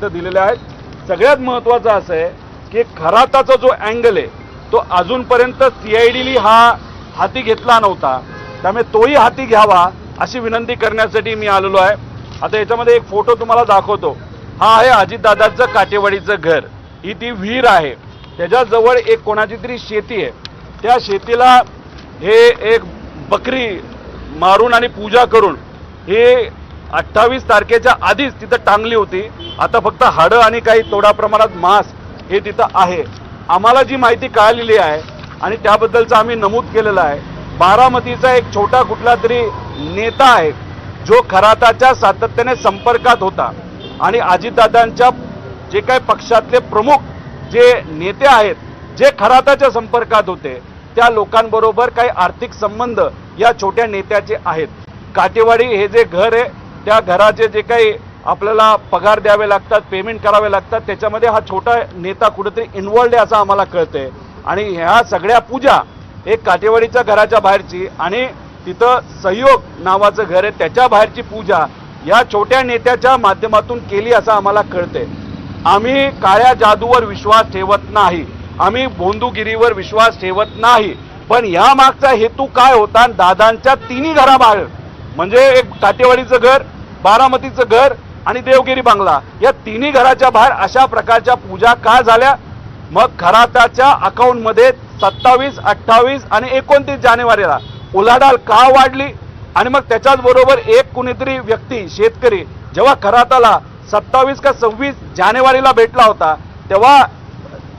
दिलेले आहेत। सगळ्यात महत्त्वाचं असं आहे की खराताचा जो अँगल आहे तो अजूनपर्यंत सीआयडीने हा हाती घेतला नव्हता, त्यामुळे तोही हाती घ्यावा अशी विनंती करण्यासाठी मी आलेलो आहे। आता याच्यामध्ये एक फोटो तुम्हाला दाखवतो। हा आहे अजितदादांचं काटेवाडीचं घर, ही ती विहीर आहे, त्याच्याजवळ एक कोणाची तरी शेती आहे। त्या शेतीला हे एक बकरी मारून आणि पूजा करून हे 28 तारखेच्या आधीच तिथं टांगली होती। आता फक्त हाडं आणि काही थोड्या प्रमाणात मांस हे तिथं आहे। आम्हाला जी माहिती कळालेली आहे आणि त्याबद्दलचं आम्ही नमूद केलेलं आहे, बारामतीचा एक छोटा कुठला तरी नेता आहे जो खराताच्या सातत्याने संपर्कात होता आणि अजितदादांच्या जे काही पक्षातले प्रमुख जे नेते आहेत जे खराताच्या संपर्कात होते त्या लोकांबरोबर काही आर्थिक संबंध या छोट्या नेत्याचे आहेत। काटेवाडी हे जे घर आहे त्या घराचे जे काही आपल्याला पगार द्यावे लागतात, पेमेंट करावे लागतात, त्याच्यामध्ये हा छोटा नेता कुठेतरी इन्व्हॉल्ड आहे असं आम्हाला कळतंय। आणि ह्या सगळ्या पूजा एक काटेवाडीच्या घराच्या बाहेरची आणि तिथं सहयोग नावाचं घर आहे त्याच्या बाहेरची पूजा या छोट्या नेत्याच्या माध्यमातून केली असं आम्हाला कळतंय। आम्ही काळ्या जादूवर विश्वास ठेवत नाही, आम्ही भोंदूगिरीवर विश्वास ठेवत नाही, पण या मागचा हेतू काय होता? दादांच्या तिन्ही घराबाहेर म्हणजे एक काटेवाडीचं घर, बारामतीचं घर आणि देवगिरी बंगला या तिन्ही घराच्या बाहेर अशा प्रकारच्या पूजा का झाल्या? मग खराताच्या अकाउंटमध्ये 27, 28 आणि 29 जानेवारीला उलाढाल का वाढली? आणि मग त्याच्याच बरोबर एक कुणीतरी व्यक्ती शेतकरी जेव्हा खराताला 27 का 26 जानेवारीला भेटला होता तेव्हा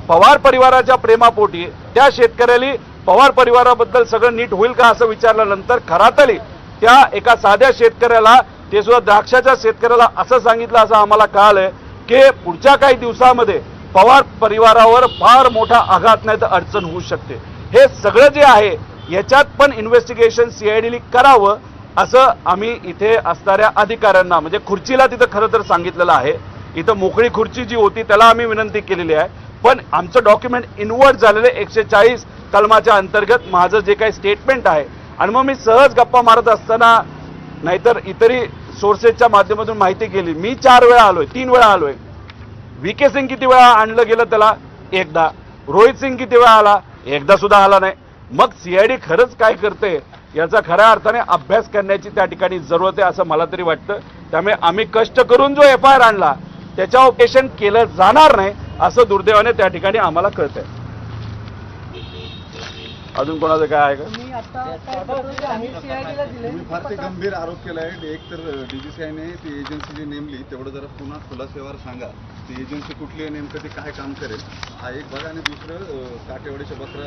पवार परिवाराच्या प्रेमापोटी त्या शेतकऱ्याला पवार परिवाराबद्दल सगळं नीट होईल का असं विचारल्यानंतर खराताली त्या एका साध्या शेतकऱ्याला, ते सुद्धा द्राक्षाच्या शेतकऱ्याला असं सांगितलं असं आम्हाला कळालंय की पुढच्या काही दिवसामध्ये पवार परिवारावर फार मोठा आघात नाही तर अडचण होऊ शकते। हे सगळं जे आहे याच्यात पण इन्व्हेस्टिगेशन सीआयडीने करावं असं आम्ही इथे असणाऱ्या अधिकाऱ्यांना म्हणजे खुर्चीला तिथं खरं तर सांगितलेलं आहे। इथं मोकळी खुर्ची जी होती त्याला आम्ही विनंती केलेली आहे, पण आमचं डॉक्युमेंट इन्व्हर्ट झालेले 140 कलमाच्या अंतर्गत माझं जे काही स्टेटमेंट आहे आणि मग मी सहज गप्पा मारत असताना नाहीतर इतरही सोर्सेसच्या माध्यमातून माहिती केली। मी 4 वेळा आलोय, 3 वेळा आलोय। VK सिंग किती वेळा आणलं गेलं त्याला? एकदा। रोहित सिंग किती वेळा आला? एकदा सुद्धा आला नाही। मग सीआयडी खरंच काय करते याचा खऱ्या अर्थाने अभ्यास करण्याची त्या ठिकाणी जरूरत आहे असं मला तरी वाटतं। त्यामुळे आम्ही कष्ट करून जो FIR आणला त्याच्यावर ऑपरेशन केलं जाणार नाही असं दुर्दैवाने त्या ठिकाणी आम्हाला कळतंय। अजून कोणाचं काय आहे का? तुम्ही फार ते गंभीर आरोप केलाय। एक तर DGCI ने ती एजन्सी जी नेमली तेवढं जरा पुन्हा खुलासेवर सांगा, ती एजन्सी कुठली आहे, नेमकं ते काय काम करेल हा एक भाग, आणि दुसरं काटेवाडीच्या बकरा